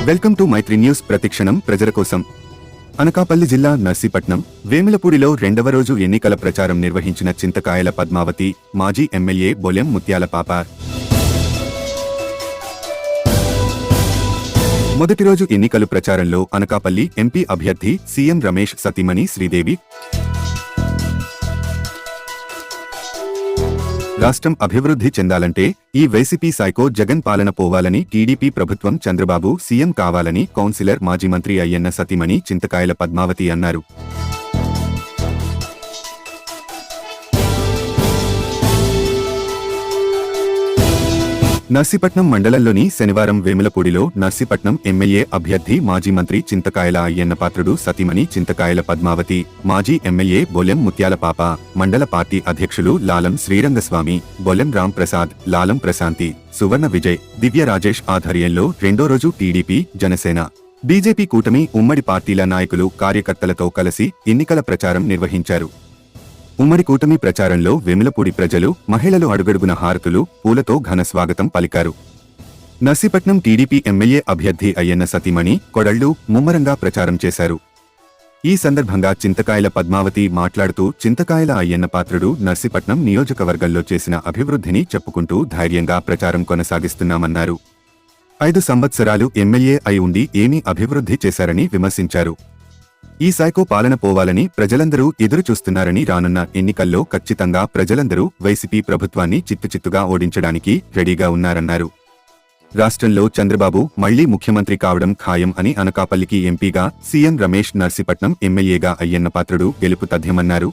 Welcome to Mythri news. ప్రతిక్షణం ప్రజల కోసం. అనకాపల్లి జిల్లా నర్సీపట్నం వేములపూడిలో రెండవ రోజు ఎన్నికల ప్రచారం నిర్వహించిన చింతకాయల పద్మావతి, మాజీ ఎమ్మెల్యే బొలెం ముత్యాల పాప. మొదటి రోజు ఎన్నికలు ప్రచారంలో అనకాపల్లి ఎంపీ అభ్యర్థి సీఎం రమేష్ సతీమణి శ్రీదేవి, రాష్ట్రం అభివృద్ధి చెందాలంటే ఈ వైసీపీ సైకో జగన్ పాలన పోవాలని, టీడీపీ ప్రభుత్వం చంద్రబాబు సీఎం కావాలని కౌన్సిలర్ మాజీ మంత్రి అయ్యన్న సతీమణి చింతకాయల పద్మావతి అన్నారు. నర్సీపట్నం మండలంలోని శనివారం వేములపూడిలో నర్సీపట్నం ఎమ్మెల్యే అభ్యర్థి మాజీ మంత్రి చింతకాయల అయ్యన్న పాత్రుడు సతీమణి చింతకాయల పద్మావతి, మాజీ ఎమ్మెల్యే బొలెం ముత్యాల పాప, మండల పార్టీ అధ్యక్షులు లాలం శ్రీరంగస్వామి, బొలెం రామ్ ప్రసాద్, లాలం ప్రశాంతి, సువర్ణ విజయ్, దివ్య రాజేష్ ఆధ్వర్యంలో రెండో రోజు టీడీపీ, జనసేన, బీజేపీ కూటమి ఉమ్మడి పార్టీల నాయకులు, కార్యకర్తలతో కలిసి ఎన్నికల ప్రచారం నిర్వహించారు. ఉమ్మడి కూటమి ప్రచారంలో వేములపూడి ప్రజలు, మహిళలు అడుగడుగున హారతులు, పూలతో ఘన స్వాగతం పలికారు. నర్సీపట్నం టీడీపీ ఎమ్మెల్యే అభ్యర్థి అయ్యన్న సతీమణి కొడళ్లు ముమ్మరంగా ప్రచారం చేశారు. ఈ సందర్భంగా చింతకాయల పద్మావతి మాట్లాడుతూ, చింతకాయల అయ్యన్న పాత్రుడు నర్సీపట్నం నియోజకవర్గంలో చేసిన అభివృద్ధిని చెప్పుకుంటూ ధైర్యంగా ప్రచారం కొనసాగిస్తున్నామన్నారు. 5 సంవత్సరాలు ఎమ్మెల్యే అయి ఉండి ఏమీ అభివృద్ధి చేశారని విమర్శించారు. ఈ సైకో పాలన పోవాలని ప్రజలందరూ ఎదురు చూస్తున్నారని, రానున్న ఎన్నికల్లో ఖచ్చితంగా ప్రజలందరూ వైసీపీ ప్రభుత్వాన్ని చిత్తుచిత్తుగా ఓడించడానికి రెడీగా ఉన్నారన్నారు. రాష్ట్రంలో చంద్రబాబు మళ్లీ ముఖ్యమంత్రి కావడం ఖాయం అని, అనకాపల్లికి ఎంపీగా సీఎం రమేష్, నర్సీపట్నం ఎమ్మెల్యేగా అయ్యన్న పాత్రుడు గెలుపు తథ్యమన్నారు.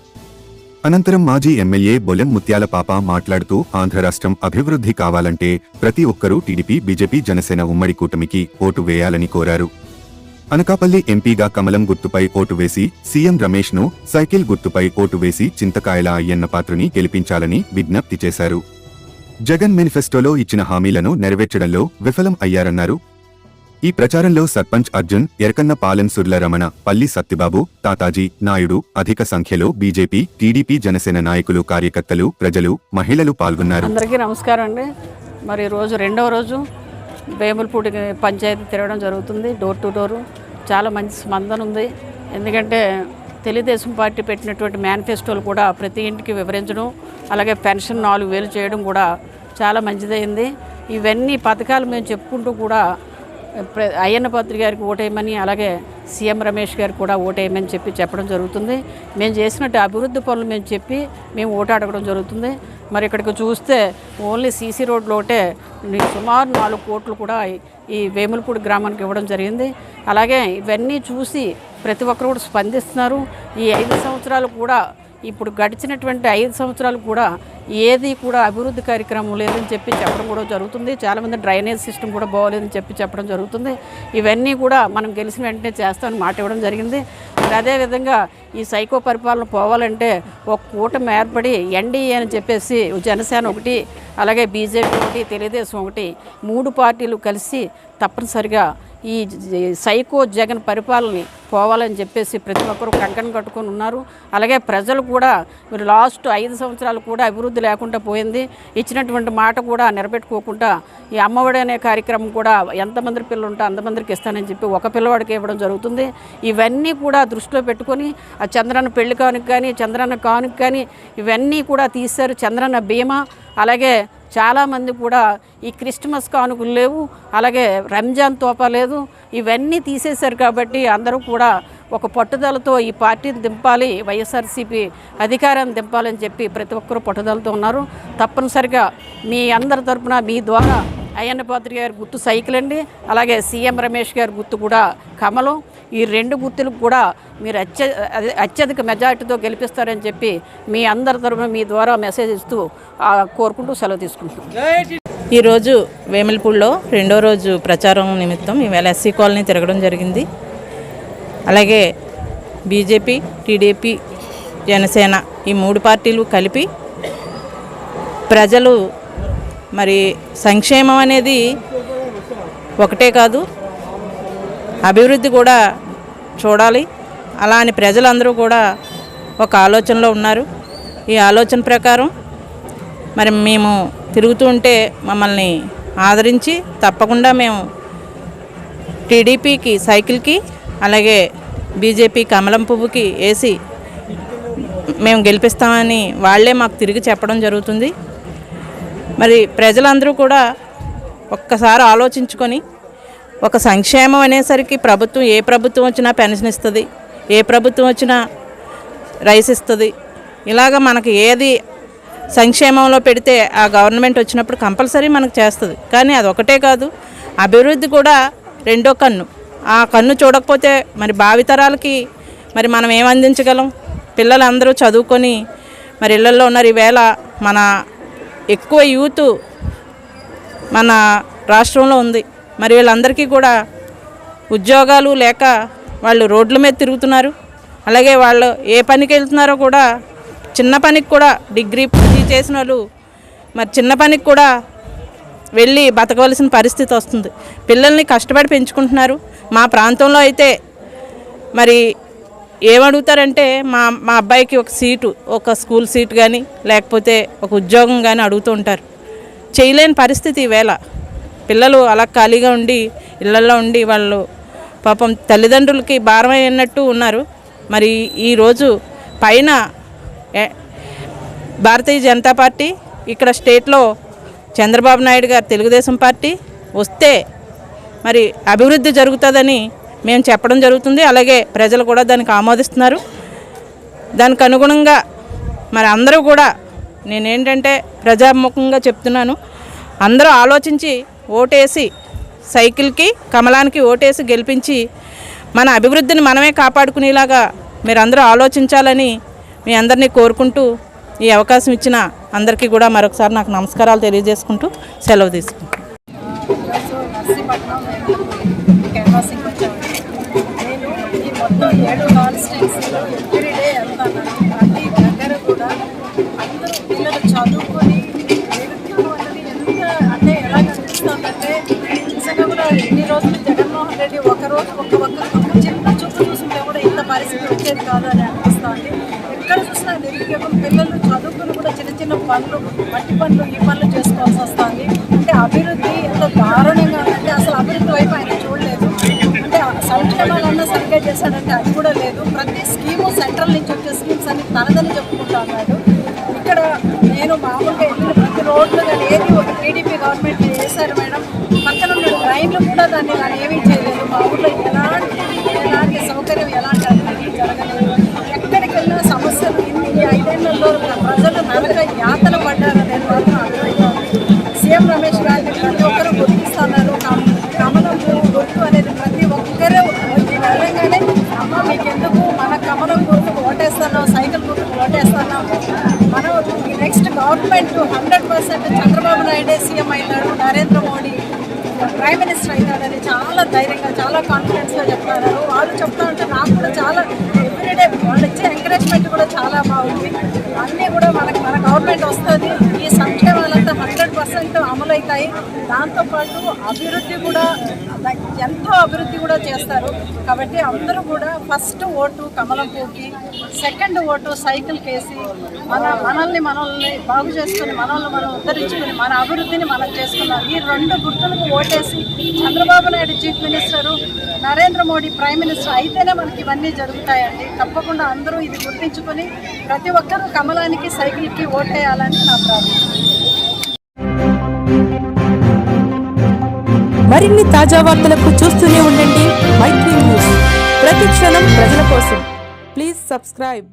అనంతరం మాజీ ఎమ్మెల్యే బొలెం ముత్యాల పాప మాట్లాడుతూ, ఆంధ్ర రాష్ట్రం అభివృద్ధి కావాలంటే ప్రతి ఒక్కరూ టీడీపీ, బీజేపీ, జనసేన ఉమ్మడి కూటమికి ఓటు వేయాలని కోరారు. అనకాపల్లి ఎంపీగా కమలం గుర్తుపై ఓటు వేసి, సీఎం రమేష్ ను సైకిల్ గుర్తుపై ఓటు వేసి చింతకాయల అయ్యన్న పాత్రుని గెలిపించాలని విజ్ఞప్తి చేశారు. జగన్ మేనిఫెస్టోలో ఇచ్చిన హామీలను నెరవేర్చడంలో విఫలం అయ్యారన్నారు. ఈ ప్రచారంలో సర్పంచ్ అర్జున్, ఎరకన్న పాలెం సుర్ల రమణ, పల్లి సత్యబాబు, తాతాజీ, నాయుడు, అధిక సంఖ్యలో బీజేపీ, టీడీపీ, జనసేన నాయకులు, కార్యకర్తలు, ప్రజలు, మహిళలు పాల్గొన్నారు. అందరికీ నమస్కారం అండి. మరి రోజు రెండవ రోజు వేములపూడి పంచాయతీ తిరగడం జరుగుతుంది. డోర్ టు డోరు చాలా మంచి స్పందన ఉంది. ఎందుకంటే తెలుగుదేశం పార్టీ పెట్టినటువంటి మేనిఫెస్టోలు కూడా ప్రతి ఇంటికి వివరించడం, అలాగే పెన్షన్ 4,000 చేయడం కూడా చాలా మంచిదైంది. ఇవన్నీ పథకాలు మేము చెప్పుకుంటూ కూడా అయ్యన్న పాత్రి గారికి ఓటేయమని, అలాగే సీఎం రమేష్ గారికి కూడా ఓటేయమని చెప్పడం జరుగుతుంది. మేము చేసినట్టు అభివృద్ధి పనులు మేము చెప్పి మేము ఓటు అడగడం జరుగుతుంది. మరి ఇక్కడికి చూస్తే ఓన్లీ సీసీ రోడ్లు ఒకటే సుమారు 4 కోట్లు కూడా ఈ వేములపూడి గ్రామానికి ఇవ్వడం జరిగింది. అలాగే ఇవన్నీ చూసి ప్రతి ఒక్కరు కూడా స్పందిస్తున్నారు. ఈ 5 సంవత్సరాలు కూడా, ఇప్పుడు గడిచినటువంటి 5 సంవత్సరాలు కూడా ఏది కూడా అభివృద్ధి కార్యక్రమం లేదని చెప్పడం కూడా జరుగుతుంది. చాలామంది డ్రైనేజ్ సిస్టమ్ కూడా బాగోలేదని చెప్పడం జరుగుతుంది. ఇవన్నీ కూడా మనం గెలిచిన వెంటనే చేస్తామని మాట ఇవ్వడం జరిగింది. మరి అదేవిధంగా ఈ సైకో పరిపాలన పోవాలంటే ఒక కూటమి ఏర్పడి ఎన్డీఏ అని చెప్పేసి జనసేన ఒకటి, అలాగే బీజేపీ ఒకటి, తెలుగుదేశం ఒకటి, 3 పార్టీలు కలిసి తప్పనిసరిగా ఈ సైకో జగన్ పరిపాలనని పోవాలని చెప్పేసి ప్రతి ఒక్కరూ కంకణం కట్టుకొని ఉన్నారు. అలాగే ప్రజలు కూడా మీరు లాస్ట్ 5 సంవత్సరాలు కూడా అభివృద్ధి లేకుండా పోయింది. ఇచ్చినటువంటి మాట కూడా నిలబెట్టుకోకుండా ఈ అమ్మఒడి అనే కార్యక్రమం కూడా ఎంతమంది పిల్లలు ఉంటే అంతమందికి ఇస్తానని చెప్పి ఒక పిల్లవాడికి ఇవ్వడం జరుగుతుంది. ఇవన్నీ కూడా దృష్టిలో పెట్టుకొని ఆ చంద్రన్న పెళ్లి కానుక కానీ, చంద్రన్న కానుక కానీ ఇవన్నీ కూడా తీశారు. చంద్రన్న బీమా, అలాగే చాలామంది కూడా ఈ క్రిస్మస్ కానుకలు లేవు, అలాగే రంజాన్ తోపా లేదు, ఇవన్నీ తీసేశారు. కాబట్టి అందరూ కూడా ఒక పట్టుదలతో ఈ పార్టీని దింపాలి, వైఎస్ఆర్సీపీ అధికారాన్ని దింపాలని చెప్పి ప్రతి ఒక్కరూ పట్టుదలతో ఉన్నారు. తప్పనిసరిగా మీ అందరి తరపున మీ ద్వారా అయ్యన్న పాత్రి గారి గుర్తు సైకిల్ అండి, అలాగే సీఎం రమేష్ గారి గుర్తు కూడా కమలం. ఈ 2 గుర్తులకు కూడా మీరు అత్యధిక మెజార్టీతో గెలిపిస్తారని చెప్పి మీ అందరి తరపున మీ ద్వారా మెసేజ్ ఇస్తూ కోరుకుంటూ సెలవు తీసుకుంటున్నాం. ఈరోజు వేములపూడిలో రెండో రోజు ప్రచారం నిమిత్తం ఈవేళ ఎస్సీ కాలనీ తిరగడం జరిగింది. అలాగే బీజేపీ, టీడీపీ, జనసేన ఈ 3 పార్టీలు కలిపి ప్రజలు మరి సంక్షేమం అనేది ఒకటే కాదు, అభివృద్ధి కూడా చూడాలి. అలా అని ప్రజలందరూ కూడా ఒక ఆలోచనలో ఉన్నారు. ఈ ఆలోచన ప్రకారం మరి మేము తిరుగుతూ ఉంటే మమ్మల్ని ఆదరించి తప్పకుండా మేము టీడీపీకి సైకిల్కి, అలాగే బీజేపీ కమలం పువ్వుకి వేసి మేము గెలిపిస్తామని వాళ్ళే మాకు తిరిగి చెప్పడం జరుగుతుంది. మరి ప్రజలందరూ కూడా ఒక్కసారి ఆలోచించుకొని, ఒక సంక్షేమం అనేసరికి ప్రభుత్వం ఏ ప్రభుత్వం వచ్చినా పెన్షన్ ఇస్తుంది, ఏ ప్రభుత్వం వచ్చినా రైస్ ఇస్తుంది. ఇలాగ మనకి ఏది సంక్షేమంలో పెడితే ఆ గవర్నమెంట్ వచ్చినప్పుడు కంపల్సరీ మనకు చేస్తుంది. కానీ అది ఒకటే కాదు, అభివృద్ధి కూడా రెండో కన్ను. ఆ కన్ను చూడకపోతే మరి భావితరాలకి మరి మనం ఏం అందించగలం? పిల్లలందరూ చదువుకొని మరి ఇళ్లలో ఉన్నారు. ఈవేళ మన ఎక్కువ యూత్ మన రాష్ట్రంలో ఉంది. మరి వీళ్ళందరికీ కూడా ఉద్యోగాలు లేక వాళ్ళు రోడ్ల మీద తిరుగుతున్నారు. అలాగే వాళ్ళు ఏ పనికి వెళ్తున్నారో కూడా, చిన్న పనికి కూడా డిగ్రీ పూర్తి చేసిన వాళ్ళు మరి చిన్న పనికి కూడా వెళ్ళి బతకవలసిన పరిస్థితి వస్తుంది. పిల్లల్ని కష్టపడి పెంచుకుంటున్నారు. మా ప్రాంతంలో అయితే మరి ఏమడుగుతారంటే మా అబ్బాయికి ఒక సీటు, ఒక స్కూల్ సీట్ కానీ లేకపోతే ఒక ఉద్యోగం కానీ అడుగుతూ ఉంటారు. చేయలేని పరిస్థితి ఈవేళ. పిల్లలు అలా ఖాళీగా ఉండి ఇళ్లల్లో ఉండి వాళ్ళు పాపం తల్లిదండ్రులకి భారం అయినట్టు ఉన్నారు. మరి ఈరోజు పైన భారతీయ జనతా పార్టీ, ఇక్కడ స్టేట్లో చంద్రబాబు నాయుడు గారు తెలుగుదేశం పార్టీ వస్తే మరి అభివృద్ధి జరుగుతుందని మేము చెప్పడం జరుగుతుంది. అలాగే ప్రజలు కూడా దానికి ఆమోదిస్తున్నారు. దానికి అనుగుణంగా మరి అందరూ కూడా నేనేంటంటే ప్రజాముఖంగా చెప్తున్నాను, అందరూ ఆలోచించి ఓటేసి సైకిల్కి కమలానికి ఓటేసి గెలిపించి మన అభివృద్ధిని మనమే కాపాడుకునేలాగా మీరందరూ ఆలోచించాలని మీ అందరినీ కోరుకుంటూ ఈ అవకాశం ఇచ్చిన అందరికీ కూడా మరొకసారి నాకు నమస్కారాలు తెలియజేసుకుంటూ సెలవు తీసుకుంటాను. క్యాన్వాసింగ్ వచ్చామండి. నేను ఈ మొత్తం 7 కాన్స్టిట్యున్సీలో ఎవ్రీడే వెళ్తాను. ప్రతి దగ్గర కూడా అందరూ పిల్లలు చదువుకొని నిరుద్యోగం అనేది ఎంత అంటే ఎలా కనిపిస్తుందంటే, నిజంగా కూడా ఇన్ని రోజులు జగన్మోహన్ రెడ్డి ఒకరోజు ఒక్క చిన్న చూపు చూస్తుంటే కూడా ఇంత పరిస్థితి వచ్చేది కాదు అని అనిపిస్తుంది. ఎక్కడ చూసినా నిరుద్యోగం, పిల్లలు చదువుకుని కూడా చిన్న చిన్న పనులు, మట్టి పనులు, ఈ పనులు చేసుకోవాల్సి వస్తుంది. అంటే అభివృద్ధి ఎంత దారుణంగా ఉందంటే అసలు అభివృద్ధి వైపు ఆయన చూడలేదు. అంటే సంక్షేమాలన్నా సరిగ్గా చేశాడంటే అది కూడా లేదు. ప్రతి స్కీము సెంట్రల్ నుంచి వచ్చే స్కీమ్స్ అన్ని తనదని చెప్పుకుంటా ఉన్నాడు. ఇక్కడ నేను మామూలుగా వెళ్ళిన ప్రతి రోడ్లు కానీ ఏది ఒక టీడీపీ గవర్నమెంట్ చేశారు మేడం. పక్కన ఉన్న రైన్లు కూడా దాన్ని ఏమీ చేయలేదు. మా ఊళ్ళో ఎలాంటి సౌకర్యం, ఎలాంటి అభివృద్ధి జరగలేదు. ఎక్కడికి వెళ్ళిన సమస్యలు ఈ 5 ఏళ్లలో ప్రజలు నరక యాతన పడ్డారనేది మాత్రం అర్థమవుతుంది. సీఎం రమేష్ గారిని ప్రతి ఒక్కరూ గుర్తిస్తున్నారు. కమలం గుర్తు అనేది ప్రతి ఒక్కరూ వెళ్ళగానే అమ్మ మీకెందుకు మన కమలం గుర్తుకు ఓటేస్తున్నాం, సైకిల్ గుర్తుకు ఓటేస్తున్నాం, మనం నెక్స్ట్ గవర్నమెంట్ 100% చంద్రబాబు నాయుడే సీఎం అవుతాడు, నరేంద్ర మోడీ ప్రైమ్ మినిస్టర్ అవుతాడని చాలా ధైర్యంగా, చాలా కాన్ఫిడెన్స్గా చెప్తున్నారు. వాళ్ళు చెప్తా ఉంటే నాకు కూడా చాలా ఎవ్రీడే వాళ్ళు ఇచ్చే ఎంకరేజ్మెంట్ కూడా చాలా బాగుంది. అన్నీ కూడా మన గవర్నమెంట్ వస్తుంది, ఈ సంక్షేమాలంతా 100% అమలు అవుతాయి. దాంతోపాటు అభివృద్ధి కూడా ఎంతో అభివృద్ధి కూడా చేస్తారు. కాబట్టి అందరూ కూడా ఫస్ట్ ఓటు కమలం పువ్వుకి, సెకండ్ ఓటు సైకిల్ కేసి మనల్ని బాగు చేసుకుని మనం ఉద్ధరించుకుని మన అభివృద్ధిని మనం చేసుకున్నాం. ఈ 2 గుర్తులకు ఓటేసి Chandrababu Naidu chief minister, Narendra Modi prime minister అయితేనే మనకి ఇవన్నీ జరుగుతాయండి. తప్పకుండా అందరూ ఇది గుర్తించుకొని ప్రతి ఒక్కరూ కమలానికి, సైకిల్కి ఓటేయాలని నా ప్రార్థన. మరిన్ని తాజా వార్తలకు చూస్తూనే ఉండండి మైత్రి న్యూస్. ప్రతి క్షణం ప్రజల కోసం. Please subscribe.